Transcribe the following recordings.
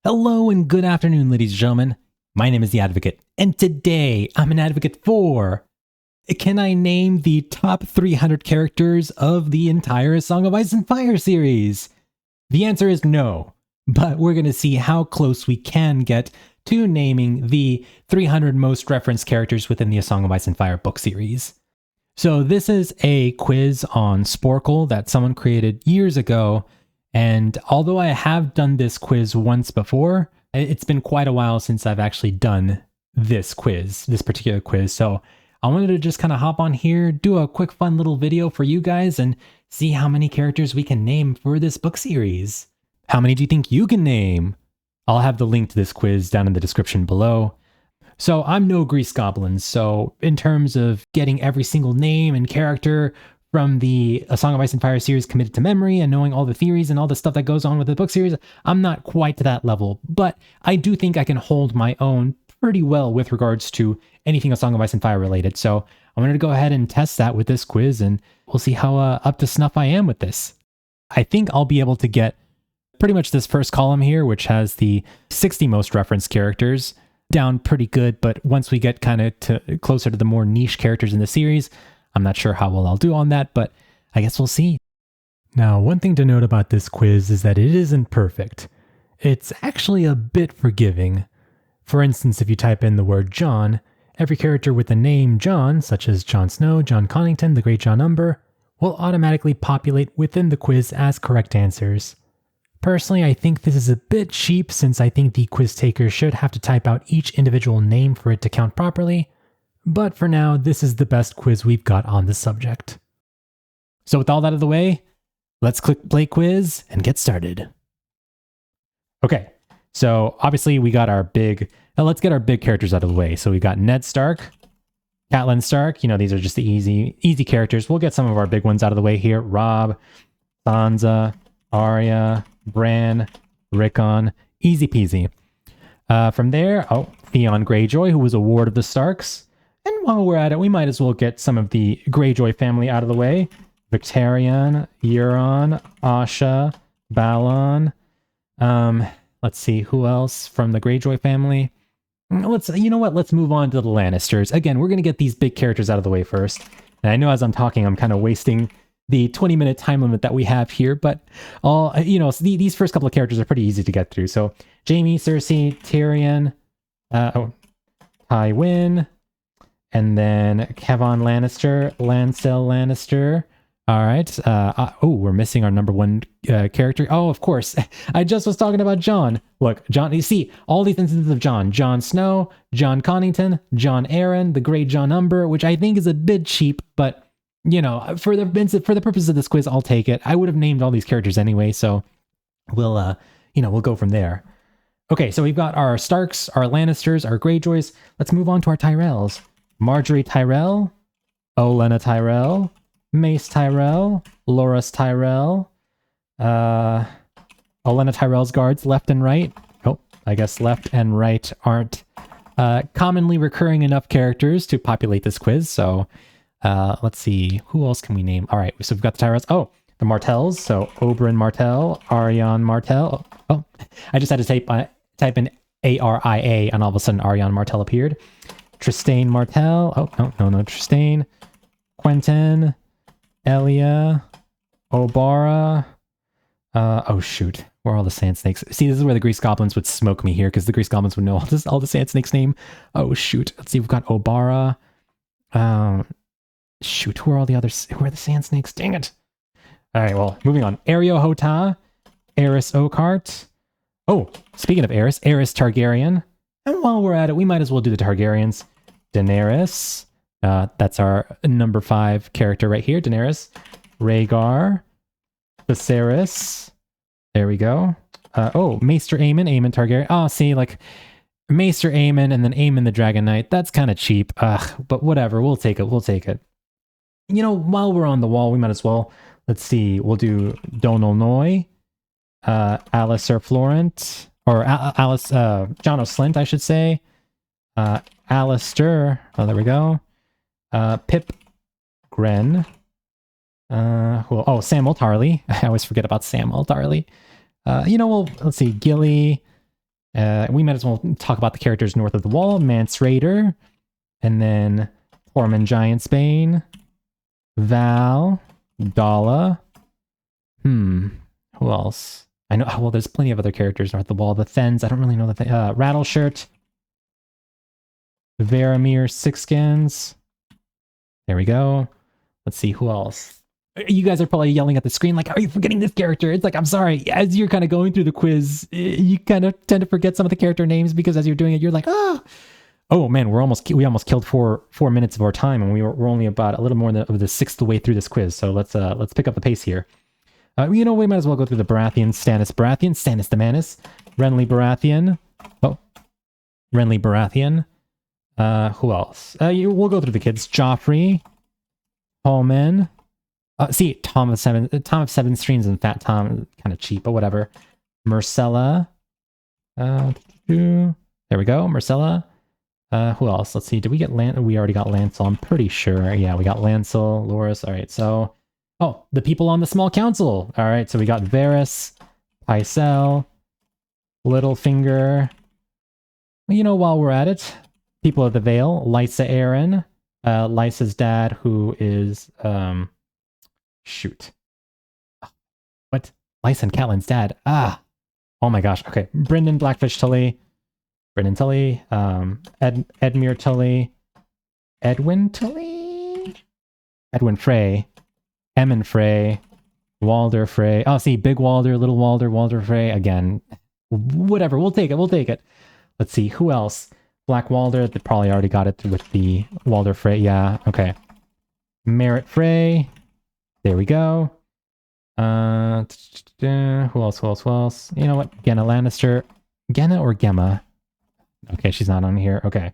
Hello and good afternoon, ladies and gentlemen. My name is The Advocate, and today I'm an advocate for... Can I name the top 300 characters of the entire Song of Ice and Fire series? The answer is no, but we're going to see how close we can get to naming the 300 most referenced characters within the A Song of Ice and Fire book series. So this is a quiz on Sporkle that someone created years ago. And although I have done this quiz once before, it's been quite a while since I've actually done this particular quiz. So I wanted to just kind of hop on here, do a quick fun little video for you guys and see how many characters we can name for this book series. How many do you think you can name? I'll have the link to this quiz down in the description below. So I'm no Grease Goblin, so in terms of getting every single name and character from the A Song of Ice and Fire series committed to memory and knowing all the theories and all the stuff that goes on with the book series, I'm not quite to that level, but I do think I can hold my own pretty well with regards to anything A Song of Ice and Fire related. So I'm going to go ahead and test that with this quiz, and we'll see how up to snuff I am with this. I think I'll be able to get pretty much this first column here, which has the 60 most referenced characters, down pretty good, but once we get kind of closer to the more niche characters in the series, I'm not sure how well I'll do on that, but I guess we'll see. Now, one thing to note about this quiz is that it isn't perfect. It's actually a bit forgiving. For instance, if you type in the word Jon, every character with the name Jon, such as Jon Snow, Jon Connington, the Great Jon Umber, will automatically populate within the quiz as correct answers. Personally, I think this is a bit cheap since I think the quiz taker should have to type out each individual name for it to count properly. But for now, this is the best quiz we've got on the subject. So with all that out of the way, let's click play quiz and get started. Okay, so obviously we got our let's get our big characters out of the way. So we got Ned Stark, Catelyn Stark, these are just the easy characters. We'll get some of our big ones out of the way here. Robb, Sansa, Arya, Bran, Rickon, easy peasy. From there, Theon Greyjoy, who was a ward of the Starks. And while we're at it, we might as well get some of the Greyjoy family out of the way. Victarion, Euron, Asha, Balon. Let's see, who else from the Greyjoy family? Let's move on to the Lannisters. Again, we're going to get these big characters out of the way first. And I know as I'm talking, I'm kind of wasting the 20-minute time limit that we have here, but these first couple of characters are pretty easy to get through. So Jaime, Cersei, Tyrion, Tywin, and then Kevon Lannister, Lancel Lannister. All right. We're missing our number one character. Oh, of course. I just was talking about Jon. Look, Jon, you see all these instances of Jon. Jon Snow, Jon Connington, Jon Arryn, the Great Jon Umber, which I think is a bit cheap, but for the purpose of this quiz, I'll take it. I would have named all these characters anyway, so we'll go from there. Okay, so we've got our Starks, our Lannisters, our Greyjoys. Let's move on to our Tyrells. Marjorie Tyrell, Olenna Tyrell, Mace Tyrell, Loras Tyrell, Olenna Tyrell's guards left and right. Oh, I guess left and right aren't commonly recurring enough characters to populate this quiz, so let's see, who else can we name? All right, so we've got the Tyrells. Oh, the Martells, so Oberyn Martell, Arianne Martell. Oh, I just had to type in Aria, and all of a sudden Arianne Martell appeared. Trystane Martell. Oh, no, Trystane. Quentin. Elia. Obara. Shoot. Where are all the Sand Snakes? See, this is where the Grease Goblins would smoke me here, because the Grease Goblins would know all the Sand Snakes' name. Oh, shoot. Let's see, we've got Obara. Shoot, who are the Sand Snakes? Dang it. All right, well, moving on. Areo Hotah. Aerys Oakheart. Oh, speaking of Aerys Targaryen. And while we're at it, we might as well do the Targaryens. Daenerys. That's our number 5 character right here. Daenerys. Rhaegar. Viserys. There we go. Maester Aemon Targaryen. Oh, see, like Maester Aemon and then Aemon the Dragon Knight. That's kind of cheap. But whatever. We'll take it. While we're on the wall, we might as well. Let's see. We'll do Donal Noy. Alistair Florent. Or Jon O'Slint, I should say. Alistair. Oh, there we go. Pip Gren. Samwell Tarly. I always forget about Samwell Tarly. Let's see, Gilly, We might as well talk about the characters north of the wall. Mance Raider, and then Tormund Giantsbane, Val, Dala. Who else? I know, well, there's plenty of other characters north of the wall. The Thens, I don't really know the thing. Rattleshirt, Varamir, Sixskins. There we go. Let's see, who else? You guys are probably yelling at the screen like, are you forgetting this character? It's like, I'm sorry. As you're kind of going through the quiz, you kind of tend to forget some of the character names because as you're doing it, you're like, oh man, we almost killed 4 minutes of our time, and we're only about a little more than the sixth way through this quiz. So let's pick up the pace here. We might as well go through the Baratheon, Stannis the Manus, Renly Baratheon. Oh, Renly Baratheon. Who else? We'll go through the kids. Joffrey, Hallman. See, Tom of Seven Streams and Fat Tom, kind of cheap, but whatever. Myrcella. There we go, Myrcella. Who else? Let's see. Did we get We already got Lancel, I'm pretty sure. Yeah, we got Lancel, Loras. All right, so... Oh, the people on the small council. All right, so we got Varys, Pycelle, Littlefinger. While we're at it, people of the Vale, Lysa Arryn, Lysa's dad, who is... Shoot. What? Lysa and Catelyn's dad. Oh my gosh. Okay. Brynden Blackfish Tully. Brynden Tully. Edmure Tully. Edwin Tully? Edwin Frey. Emmon Frey. Walder Frey. Oh, see. Big Walder, Little Walder, Walder Frey. Again. Whatever. We'll take it. Let's see. Who else? Black Walder. They probably already got it with the Walder Frey. Yeah. Okay. Merritt Frey. There we go. Who else? You know what? Genna Lannister. Genna or Gemma? Okay, she's not on here. Okay.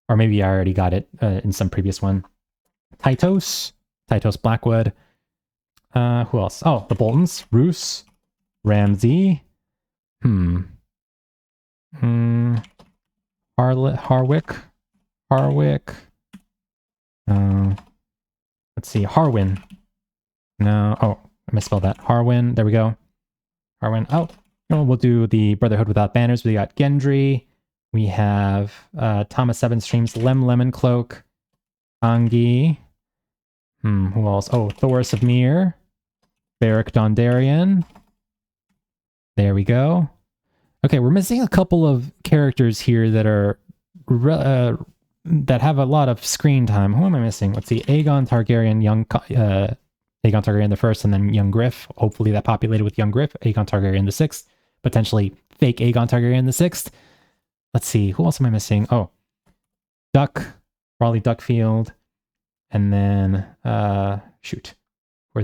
Or maybe I already got it in some previous one. Tytos Blackwood. Who else? Oh, the Boltons. Roose. Ramsay. Harwick. Let's see. Harwin. No. Oh, I misspelled that. Harwin. There we go. Harwin. Oh, we'll do the Brotherhood Without Banners. We got Gendry. We have Thomas Seven Streams, Lemon Cloak, Angi. Who else? Oh, Thoros of Myr. Beric Dondarrion. There we go. Okay, we're missing a couple of characters here that are that have a lot of screen time. Who am I missing? Let's see. Aegon Targaryen, Aegon Targaryen the First, and then Young Griff. Hopefully that populated with Young Griff. Aegon Targaryen the Sixth. Potentially fake Aegon Targaryen the Sixth. Let's see. Who else am I missing? Oh, Duck. Raleigh Duckfield. And then, shoot.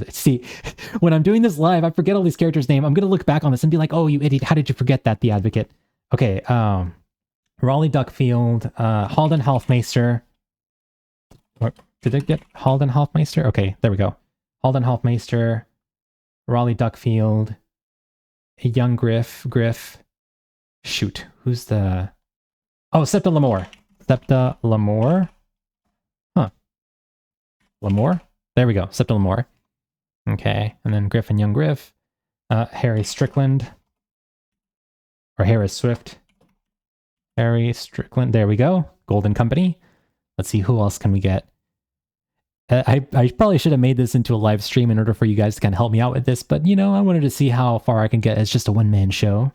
See, when I'm doing this live, I forget all these characters' names. I'm going to look back on this and be like, oh, you idiot. How did you forget that, The Advocate? Okay, Raleigh Duckfield. Halden Halfmeister. Did I get Halden Halfmeister? Okay, there we go. Halden Halfmeister, Raleigh Duckfield, Young Griff. Shoot, who's the... Oh, Septa Lemore. Huh. Lemore? There we go, Septa Lemore. Okay, and then Griff and Young Griff. Harry Strickland. Or Harris Swift. Harry Strickland, there we go. Golden Company. Let's see, who else can we get? I probably should have made this into a live stream in order for you guys to kind of help me out with this, but I wanted to see how far I can get as just a one-man show.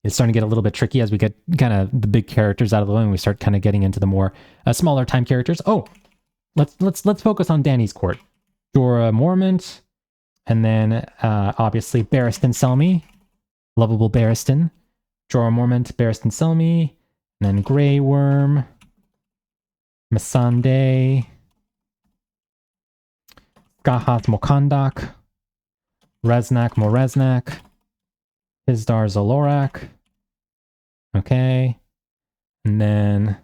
It's starting to get a little bit tricky as we get kind of the big characters out of the way and we start kind of getting into the more smaller time characters. Oh, let's focus on Dany's court. Jorah Mormont, and then obviously Barristan Selmy, lovable Barristan. Jorah Mormont, Barristan Selmy, and then Grey Worm, Missandei, Gahath Mokandak, Reznak Moreznak, Hizdar Zolorak. Okay. And then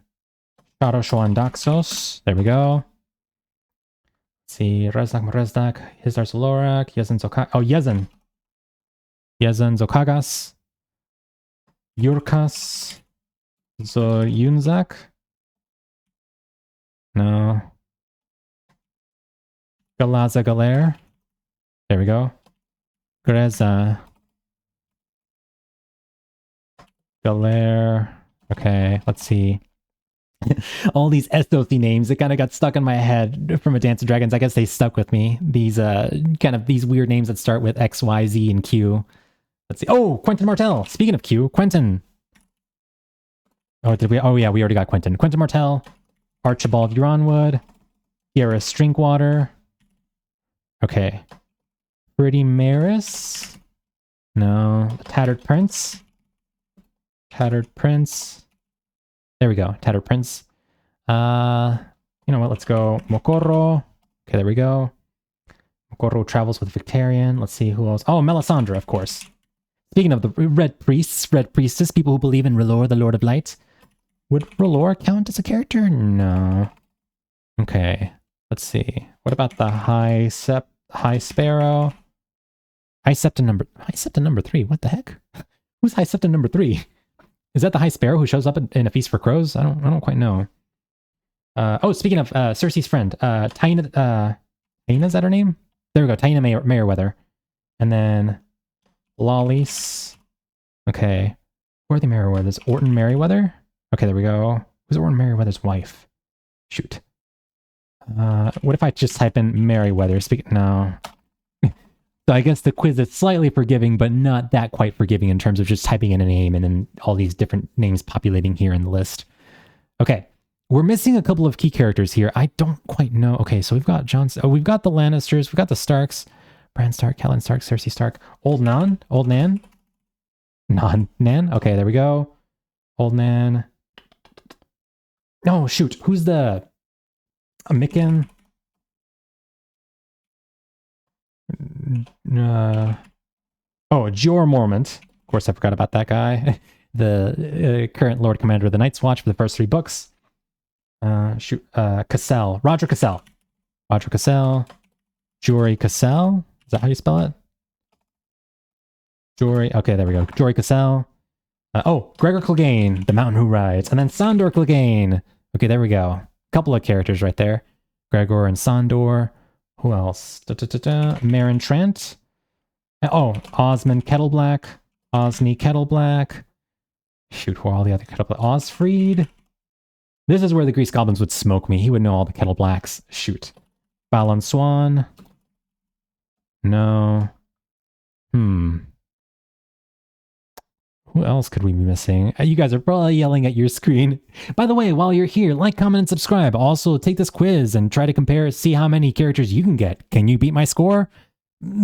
Shadow Shoan Daxos. There we go. Let's see. Reznak Moreznak, Hizdar Zolorak, Yezen Zokagas. Oh, Yezen. Yezen Zokagas. Yurkas Zoyunzak. No. Galaza Galer. There we go. Greza. Galair. Okay, let's see. All these SOC names that kind of got stuck in my head from A Dance of Dragons. I guess they stuck with me. These kind of these weird names that start with X, Y, Z, and Q. Let's see. Oh, Quentin Martell. Speaking of Q, Quentin. Oh, did we? Oh yeah, we already got Quentin. Quentin Martell, Archibald Euronwood, Garrus Drinkwater. Okay. Pretty Maris. No. Tattered Prince. Tattered Prince. There we go. Tattered Prince. You know what? Let's go Mokorro. Okay, there we go. Mokorro travels with Victarion. Let's see who else. Oh, Melisandre, of course. Speaking of the Red Priests, Red Priestess, people who believe in R'hllor, the Lord of Light. Would R'hllor count as a character? No. Okay. Let's see. What about the High Sparrow? High Septon number 3. What the heck? Who's High Septon number 3? Is that the High Sparrow who shows up in A Feast for Crows? I don't quite know. Oh, speaking of Cersei's friend, Taina, Taina, is that her name? There we go, Taina Merryweather. And then Lollies. Okay. Who are the Merryweathers? Orton Merryweather? Okay, there we go. Who's Orton Merryweather's wife? Shoot. What if I just type in Merryweather? No. So I guess the quiz is slightly forgiving, but not that quite forgiving in terms of just typing in a name and then all these different names populating here in the list. Okay, we're missing a couple of key characters here. I don't quite know. Okay, so we've got we've got the Lannisters, we've got the Starks, Bran Stark, Catelyn Stark, Cersei Stark, Old Nan. Okay, there we go. Old Nan. No, shoot, who's the Mikken? Jeor Mormont. Of course, I forgot about that guy. The current Lord Commander of the Night's Watch for the first 3 books. Cassell. Roger Cassell. Roger Cassell. Jory Cassell. Is that how you spell it? Jory. Okay, there we go. Jory Cassell. Gregor Clegane, the mountain who rides. And then Sandor Clegane. Okay, there we go. Couple of characters right there. Gregor and Sandor. Who else? Meryn Trant. Oh, Osmond Kettleblack. Osney Kettleblack. Shoot, who are all the other Kettleblack? Osfried. This is where the Grease Goblins would smoke me. He would know all the Kettleblacks. Shoot. Balon Swan. No. Who else could we be missing? You guys are probably yelling at your screen. By the way, while you're here, like, comment, and subscribe. Also, take this quiz and try to compare, see how many characters you can get. Can you beat my score?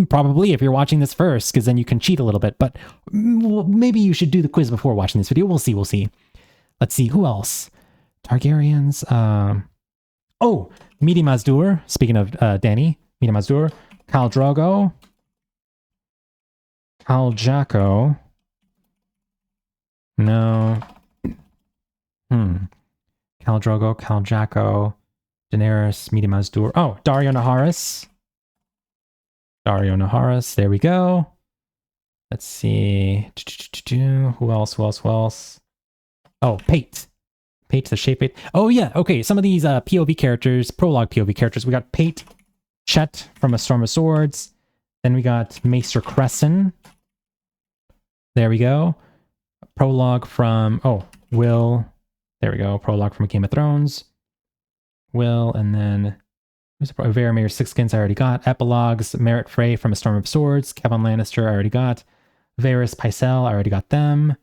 Probably if you're watching this first, because then you can cheat a little bit. But maybe you should do the quiz before watching this video. We'll see. Let's see, who else? Targaryens. Midi Mazdur. Speaking of Dany. Midi Mazdur. Khal Drogo. Khal Jacko. No. Khal Drogo, Khal Jacko, Daenerys, Midi Mazdur. Oh, Daario Naharis. Daario Naharis. There we go. Let's see. Who else? Oh, Pate. Pate the Shape Pate. Oh, yeah. Okay, some of these POV characters, prologue POV characters. We got Pate, Chet from A Storm of Swords. Then we got Maester Cresson. There we go. Prologue from, Will. There we go. Prologue from Game of Thrones. Will, and then Varamir Sixskins I already got. Epilogues, Merritt Frey from A Storm of Swords. Kevin Lannister I already got. Varys Pycelle I already got them.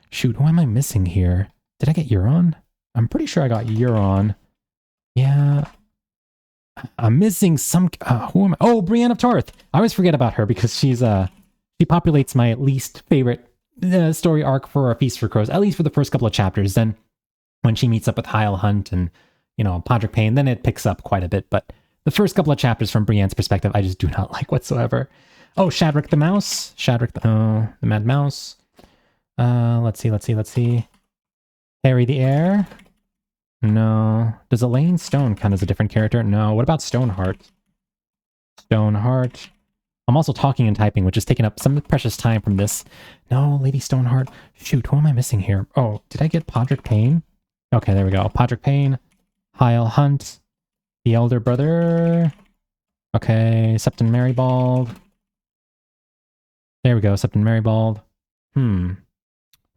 Shoot, who am I missing here? Did I get Euron? I'm pretty sure I got Euron. Yeah. I'm missing some... who am I? Oh, Brienne of Tarth! I always forget about her because she populates my least favorite story arc for A Feast for Crows, at least for the first couple of chapters. Then when she meets up with Hyle Hunt and, Podrick Payne, then it picks up quite a bit. But the first couple of chapters from Brienne's perspective, I just do not like whatsoever. Oh, Shadrick the Mouse. The Mad Mouse. Let's see. Harry the Heir. No. Does Elaine Stone count as a different character? No. What about Stoneheart? Stoneheart. I'm also talking and typing, which is taking up some precious time from this. No, Lady Stoneheart. Shoot, who am I missing here? Oh, did I get Podrick Payne? Okay, there we go. Podrick Payne, Hyle Hunt, the elder brother. Okay, Septon Merrybald. There we go, Septon Merrybald.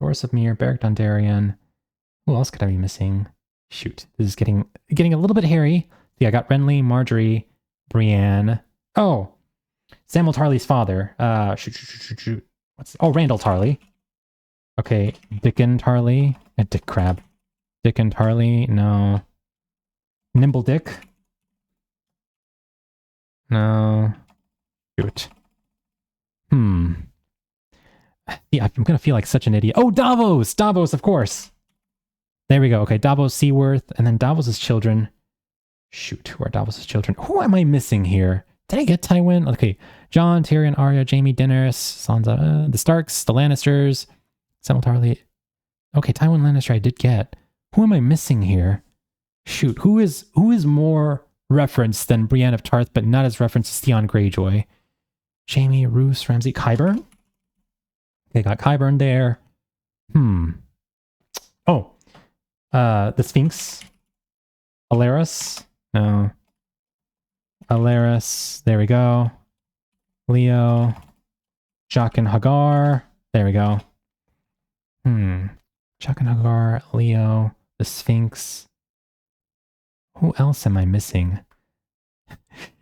Boris of Mir, Beric Dondarrion. Who else could I be missing? Shoot, this is getting a little bit hairy. Yeah, I got Renly, Marjorie, Brienne. Oh, Samuel Tarly's father. Shoot. Randall Tarly. Okay, Dickon Tarly. Dick Crab. Dickon Tarly. No. Nimble Dick. No. Shoot. Yeah, I'm gonna feel like such an idiot. Oh, Davos! Davos, of course! There we go. Okay, Davos Seaworth, and then Davos' children. Shoot, who are Davos' children? Who am I missing here? Did I get Tywin? Okay, Jon, Tyrion, Arya, Jaime, Daenerys, Sansa, the Starks, the Lannisters, Samuel Tarly. Okay, Tywin Lannister I did get. Who am I missing here? Shoot, who is more referenced than Brienne of Tarth, but not as referenced as Theon Greyjoy? Jaime, Roose, Ramsay, Qyburn? Okay, got Qyburn there. Oh, the Sphinx. Alaris. No. Alaris. There we go. Leo. Jaqen H'ghar. There we go. Jaqen H'ghar, Leo, the Sphinx. Who else am I missing?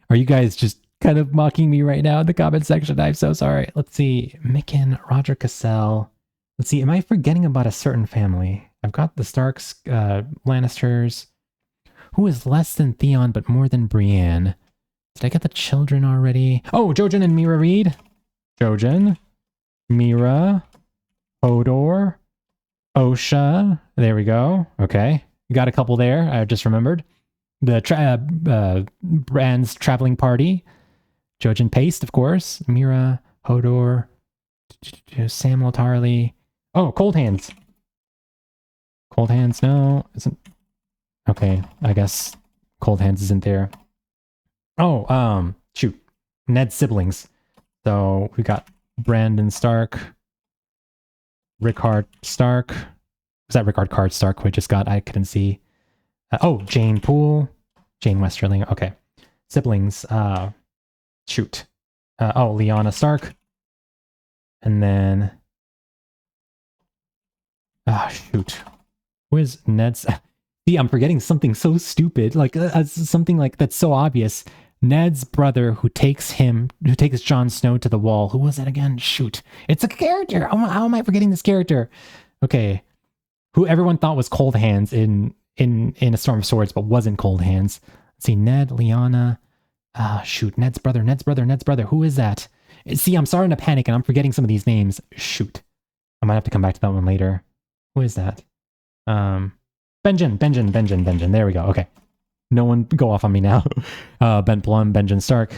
Are you guys just kind of mocking me right now in the comment section? I'm so sorry. Let's see. Mikken, Roger Cassell. Let's see. Am I forgetting about a certain family? I've got the Starks, Lannisters. Who is less than Theon but more than Brienne? Did I get the children already? Oh, Jojen and Mira Reed. Jojen, Mira, Hodor, Osha. There we go. Okay. Got a couple there. I just remembered. The Brand's traveling party. Jojen Paste, of course. Mira, Hodor, Samuel Tarly. Oh, Cold Hands. Cold Hands, no. Isn't... Okay, I guess Cold Hands isn't there. Oh, shoot. Ned's siblings. So we got Brandon Stark, Rickard Stark. Was that Rickard Card Stark who I just got? I couldn't see. Jane Poole. Jane Westerling. Okay. Siblings. Shoot. Lyanna Stark. And then... shoot. Who is Ned's... See, I'm forgetting something so stupid. Like, something like that's so obvious. Ned's brother who takes Jon Snow to the wall. Who was that again? Shoot. It's a character. How am I forgetting this character? Okay. Who everyone thought was Cold Hands in A Storm of Swords, but wasn't Cold Hands. Let's see, Ned, Lyanna. Shoot, Ned's brother. Who is that? See, I'm starting to panic and I'm forgetting some of these names. Shoot. I might have to come back to that one later. Who is that? Benjen. There we go. Okay. No one go off on me now. Ben Plum, Benjen Stark.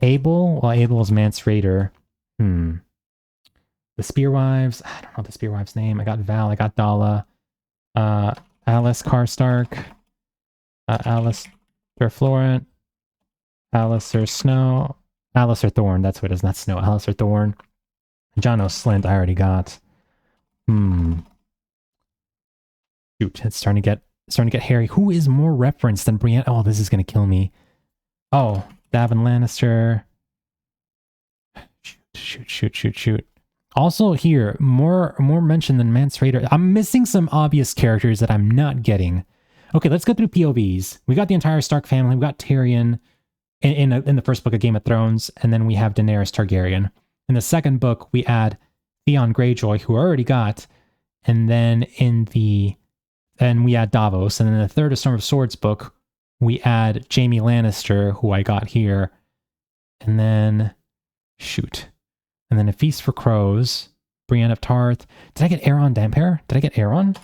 Abel? Well, Abel's Mance Raider. The Spearwives. I don't know the Spearwives' name. I got Val. I got Dala. Alice Karstark. Alistair Florent. Alistair Snow. Alistair Thorne. That's what it is. Not Snow. Alistair Thorne. Jon O'Slint. I already got. Shoot. It's starting to get hairy. Who is more referenced than Brienne? Oh, this is gonna kill me. Oh, Davin Lannister. Shoot. Also here, more mention than Mance Raider. I'm missing some obvious characters that I'm not getting. Okay, let's go through POVs. We got the entire Stark family. We got Tyrion in the first book of Game of Thrones, and then we have Daenerys Targaryen. In the second book, we add Theon Greyjoy, who I already got, and then we add Davos, and then in the third A Storm of Swords book, we add Jaime Lannister, who I got here, and then shoot. And then A Feast for Crows, Brienne of Tarth. Did I get Aeron Damphair? Did I get Aeron?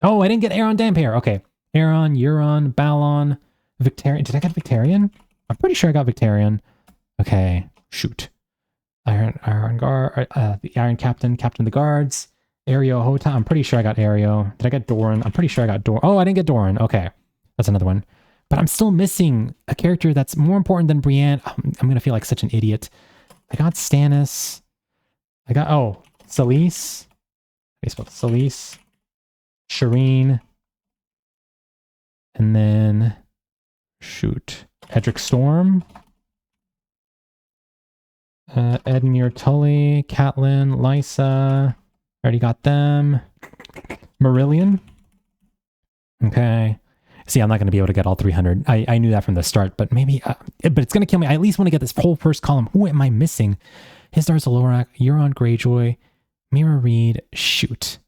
Oh, I didn't get Aeron Damphair. Okay. Aeron, Euron, Balon, Victarion. Did I get Victarion? I'm pretty sure I got Victarion. Okay. Shoot. Iron Guard, the Iron Captain, Captain of the Guards. Aeryo Hota. I'm pretty sure I got Aeryo. Did I get Doran? I'm pretty sure I got Doran. Oh, I didn't get Doran. Okay. That's another one. But I'm still missing a character that's more important than Brienne. I'm going to feel like such an idiot. I got Stannis. I got, Selyse. Facebook. Selyse. Shireen. And then, shoot. Edric Storm. Edmure Tully. Catelyn. Lysa. Already got them. Marillion. Okay. See, I'm not going to be able to get all 300. I knew that from the start, but maybe... but it's going to kill me. I at least want to get this whole first column. Who am I missing? Hisdar's Alorak, Euron Greyjoy, Mira Reed. Shoot.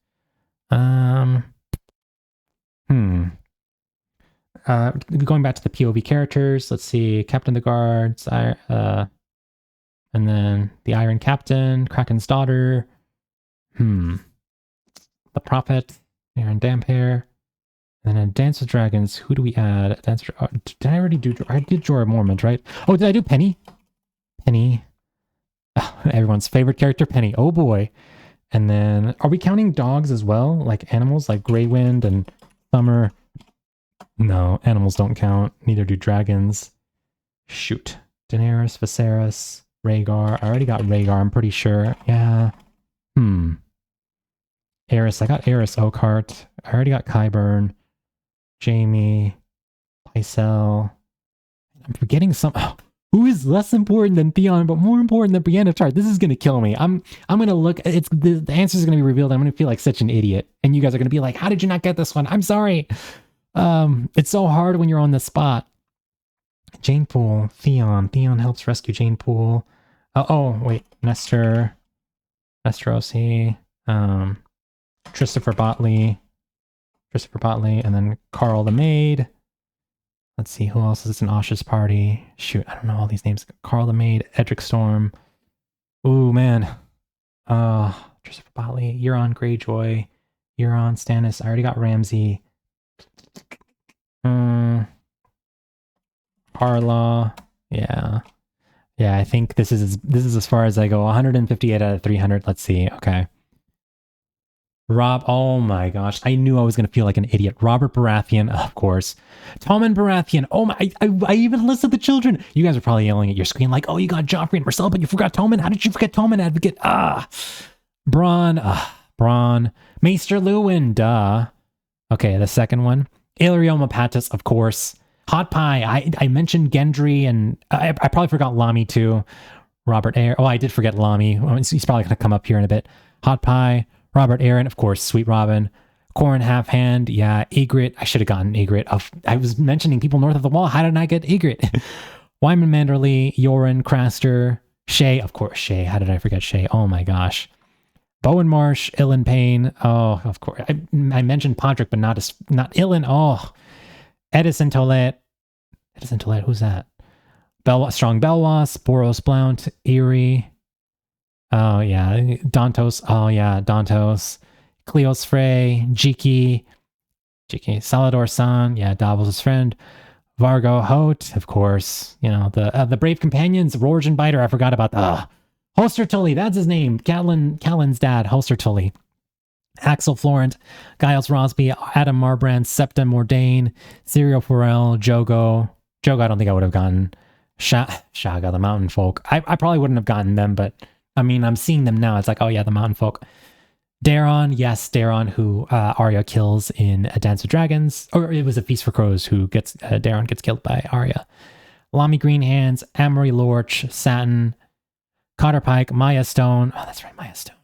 Going back to the POV characters, let's see. Captain of the Guards, and then the Iron Captain, Kraken's Daughter. The Prophet, Aaron Damphair. And then Dance with Dragons. Who do we add? Did I already do? I did Jorah Mormont, right? Oh, did I do Penny? Penny. Oh, everyone's favorite character, Penny. Oh boy. And then, are we counting dogs as well? Like animals, like Greywind and Summer? No, animals don't count. Neither do dragons. Shoot. Daenerys, Viserys, Rhaegar. I already got Rhaegar, I'm pretty sure. Yeah. Aerys. I got Aerys Oakheart. I already got Qyburn. Jaime. Pycelle. I'm forgetting some... Oh, who is less important than Theon, but more important than Brienne of Tarth? This is gonna kill me. I'm gonna look... It's the answers are gonna be revealed. I'm gonna feel like such an idiot. And you guys are gonna be like, how did you not get this one? I'm sorry. It's so hard when you're on the spot. Jane Poole, Theon. Theon helps rescue Jane Poole. Oh, wait. Nestor Rossi. Christopher Botley, and then Carl the Maid. Let's see, who else is in Asha's party? Shoot, I don't know all these names. Carl the Maid, Edric Storm. Ooh, man. Christopher Botley, Euron Greyjoy, Euron Stannis. I already got Ramsay. Harlaw. Yeah. Yeah, I think this is as far as I go. 158 out of 300. Let's see. Okay. Rob, oh my gosh. I knew I was going to feel like an idiot. Robert Baratheon, of course. Tommen Baratheon. Oh my, I even listed the children. You guys are probably yelling at your screen like, oh, you got Joffrey and Marcel, but you forgot Tommen. How did you forget Tommen, Advocate? Bronn. Maester Luwin, duh. Okay, the second one. Illyrio Mopatis, of course. Hot Pie. I mentioned Gendry, and I probably forgot Lamy too. Robert Eyre. Oh, I did forget Lamy. He's probably going to come up here in a bit. Hot Pie. Robert Aaron, of course, Sweet Robin. Corrin Halfhand, yeah. Ygritte, I should have gotten Ygritte. I was mentioning people north of the wall. How did I get Ygritte? Wyman Manderly, Yoren, Craster, Shay, of course, Shay. How did I forget Shay? Oh my gosh. Bowen Marsh, Ilan Payne. Oh, of course. I mentioned Podrick, but not Ilan. Oh, Edison Tollett. Who's that? Strong Belwas, Boros Blount, Eerie. Oh, yeah. Dantos. Oh, yeah. Dantos. Cleos Frey. Jiki. Salador San. Yeah, Davos' friend. Vargo Hote, of course. You know, the Brave Companions. Rorge and Biter. I forgot about that. Holster Tully. That's his name. Catelyn's dad. Holster Tully. Axel Florent. Giles Rosby. Adam Marbrand. Septa Mordain. Serial Forel. Jogo. I don't think I would have gotten. Shaga, the Mountain Folk. I probably wouldn't have gotten them, but... I mean, I'm seeing them now. It's like, oh yeah, the Mountain Folk. Daron, yes, Daron, who Arya kills in A Dance with Dragons. Or it was A Feast for Crows who Daron gets killed by Arya. Lamy Greenhands, Amory Lorch, Satin, Cotter Pike, Maya Stone. Oh, that's right, Maya Stone.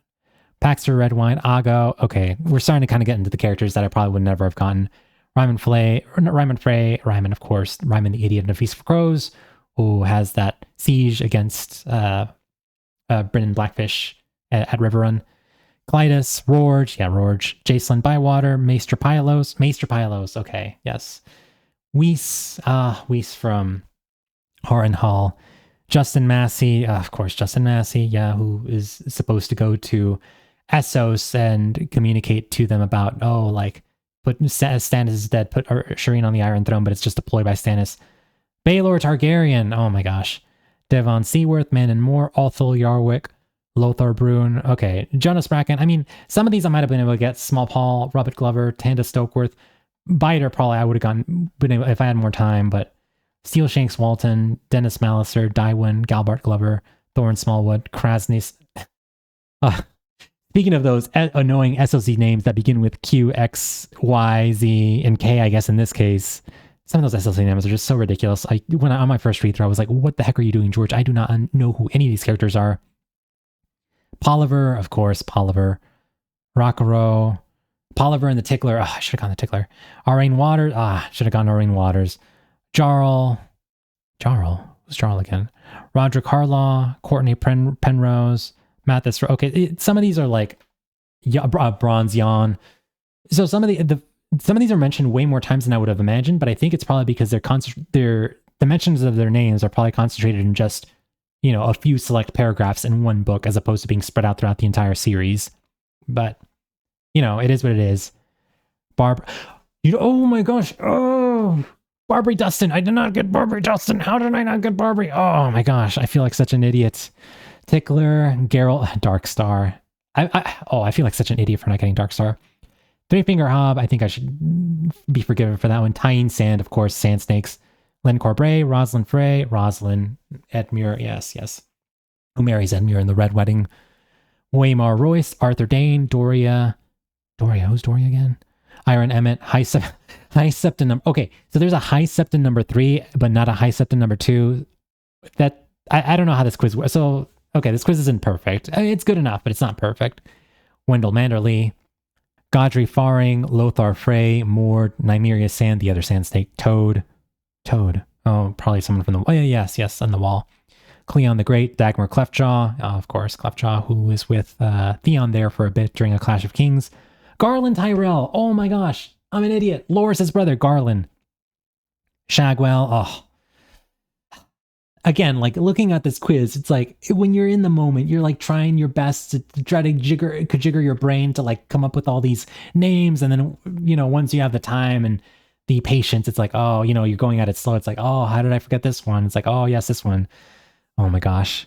Paxter Redwine, Ago. Okay, we're starting to kind of get into the characters that I probably would never have gotten. Ryman Frey, Ryman, of course. Ryman the Idiot in A Feast for Crows, who has that siege against... Brennan Blackfish at Riverrun. Clytus, Rorge, Jacelyn Bywater, Maester Pylos, okay, yes. Weiss from Harrenhal. Justin Massey, of course, yeah, who is supposed to go to Essos and communicate to them about, put Stannis is dead, put Shireen on the Iron Throne, but it's just a ploy by Stannis. Baelor Targaryen, oh my gosh. Devon Seaworth, Man and Moore, Othel Yarwick, Lothar Brune. Okay, Jonas Bracken. I mean, some of these I might have been able to get. Small Paul, Robert Glover, Tanda Stokeworth. Biter probably I would have been able if I had more time, but Steel Shanks Walton, Dennis Mallister, Dywin, Galbart Glover, Thorin Smallwood, Krasnis. Speaking of those annoying SOC names that begin with Q, X, Y, Z, and K, I guess in this case, some of those SLC names are just so ridiculous. When on my first read through, I was like, what the heck are you doing, George? I do not know who any of these characters are. Polliver, of course, Polliver. Rockaro, Poliver and the Tickler. I should have gone the Tickler. Aurane Waters. Should have gone Aurane Waters. Jarl. Who's Jarl again? Roderick Harlaw, Courtney Penrose, Mathis. Okay, some of these are like Bronze Yawn. So some of these are mentioned way more times than I would have imagined, but I think it's probably because the mentions of their names are probably concentrated in just, a few select paragraphs in one book as opposed to being spread out throughout the entire series. But, it is what it is. Oh my gosh. Oh, Barbary Dustin. I did not get Barbary Dustin. How did I not get Barbary? Oh my gosh. I feel like such an idiot. Tickler, Geralt, Darkstar. I feel like such an idiot for not getting Darkstar. Three Finger Hob. I think I should be forgiven for that one. Tyene Sand, of course. Sand Snakes. Len Corbray, Rosalind Frey, Rosalind, Edmure. Yes. Who marries Edmure in the Red Wedding? Waymar Royce, Arthur Dane, Doria. Who's Doria again? Iron Emmett, High Septon number. Okay, so there's a High Septon number 3, but not a High Septon number 2. That I don't know how this quiz works. So okay, this quiz isn't perfect. I mean, it's good enough, but it's not perfect. Wendell Manderley, Godry Faring, Lothar Frey, Moore, Nymeria Sand, the other Sand Snake, Toad. Oh, probably someone from the. Oh yeah, yes, on the wall. Cleon the Great, Dagmar Cleftjaw, of course, Cleftjaw, who was with Theon there for a bit during a Clash of Kings. Garland Tyrell. Oh my gosh, I'm an idiot. Loras' brother, Garland. Shagwell. Oh. Again, like looking at this quiz, it's like when you're in the moment, you're like trying your best to try to jigger your brain to like come up with all these names. And then, once you have the time and the patience, it's like, oh, you're going at it slow. It's like, oh, how did I forget this one? It's like, oh, yes, this one. Oh my gosh.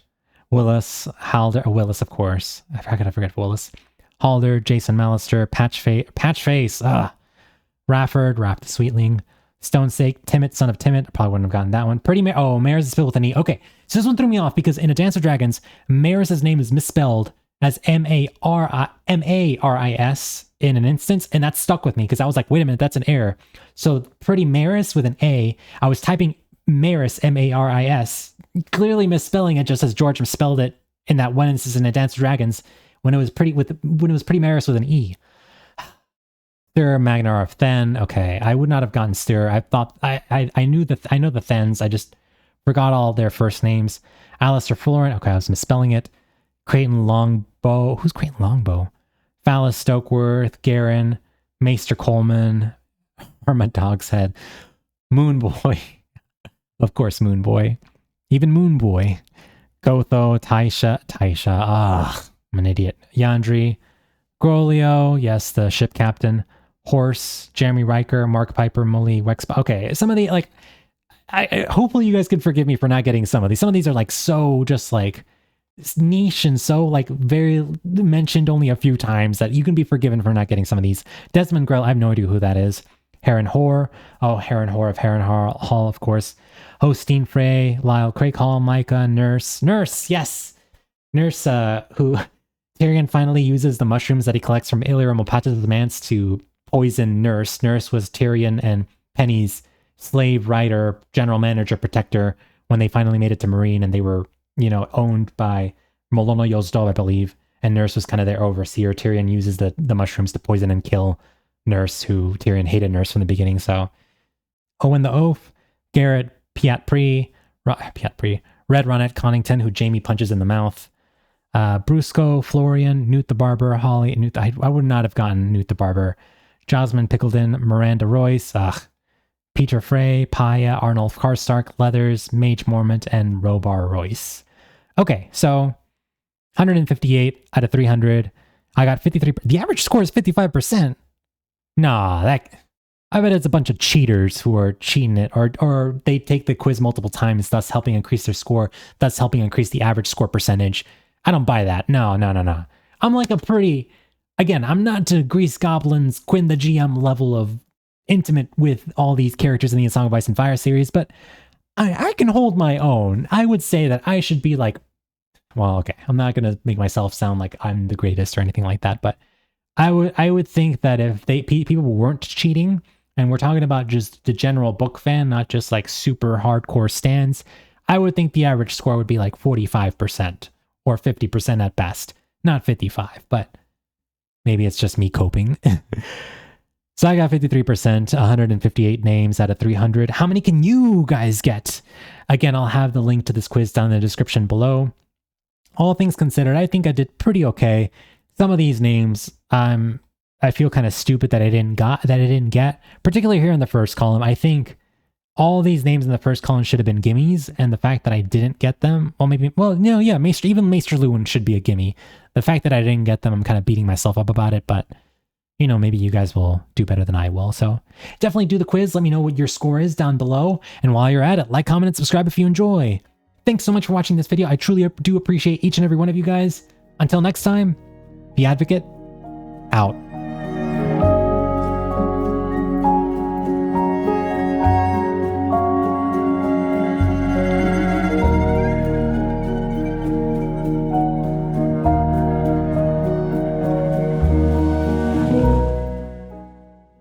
Willis, Halder, Willis, of course. I forget Willis. Halder, Jason Mallister, Patchface, Rafford, Raff the Sweetling, Stonesake, Timid, Son of Timid. I probably wouldn't have gotten that one. Maris is spelled with an E. Okay, so this one threw me off because in A Dance of Dragons, Maris' name is misspelled as Maris in an instance, and that stuck with me because I was like, wait a minute, that's an error. So Pretty Maris with an A, I was typing Maris, Maris, clearly misspelling it just as George misspelled it in that one instance in A Dance of Dragons when it was Pretty Maris with an E. Stir, Magnar of Then. Okay, I would not have gotten Stir. I thought I know the Thens. I just forgot all their first names. Alistair Florent. Okay, I was misspelling it. Creighton Longbow. Who's Creighton Longbow? Phallus Stokeworth, Garen, Maester Coleman, Hermit Dogshead, Moonboy. Of course, Moonboy. Even Moonboy. Gotho, Taisha. I'm an idiot. Yandri, Grolio. Yes, the ship captain. Horse, Jeremy Riker, Mark Piper, Mully, Wexpa. Okay, some of the, like, I hopefully you guys can forgive me for not getting some of these. Some of these are like so just like niche and so like very mentioned only a few times that you can be forgiven for not getting some of these. Desmond Grell, I have no idea who that is. Heron Hoare. Oh, Heron Hoare of Heron Hall, of course. Hostine Frey, Lyle Craig Hall, Micah, Nurse, yes! Nurse, who Tyrion finally uses the mushrooms that he collects from Illyrio Mopatis the Mance to poison Nurse. Nurse was Tyrion and Penny's slave, rider, general manager, protector when they finally made it to Marine and they were, owned by Molono Yozdol, I believe. And Nurse was kind of their overseer. Tyrion uses the mushrooms to poison and kill Nurse, who Tyrion hated Nurse from the beginning. So Owen the Oaf, Garrett, Piat Pri, Red Ronnet Connington, who Jamie punches in the mouth. Brusco, Florian, Newt the Barber, Holly, I would not have gotten Newt the Barber. Jasmine Pickledon, Miranda Royce, Peter Frey, Paya, Arnulf Karstark, Leathers, Mage Mormont, and Robar Royce. Okay, so 158 out of 300. I got 53. The average score is 55%. Nah, I bet it's a bunch of cheaters who are cheating it, or they take the quiz multiple times, thus helping increase their score, thus helping increase the average score percentage. I don't buy that. No. I'm like I'm not to Grease Goblin's Quinn the GM level of intimate with all these characters in the A Song of Ice and Fire series, but I can hold my own. I would say that I should be like, well, okay, I'm not going to make myself sound like I'm the greatest or anything like that, but I would think that if people weren't cheating, and we're talking about just the general book fan, not just like super hardcore stans, I would think the average score would be like 45% or 50% at best, not 55, but Maybe it's just me coping. So I got 53%, 158 names out of 300. How many can you guys get? Again, I'll have the link to this quiz down in the description below. All things considered, I think I did pretty okay. Some of these names, I feel kind of stupid that I didn't get, particularly here in the first column. I think all these names in the first column should have been gimmies, and the fact that I didn't get them, even Maester Lewin should be a gimme. The fact that I didn't get them, I'm kind of beating myself up about it, but you know, maybe you guys will do better than I will. So definitely do the quiz. Let me know what your score is down below. And while you're at it, like, comment, and subscribe if you enjoy. Thanks so much for watching this video. I truly do appreciate each and every one of you guys. Until next time, the Advocate, out.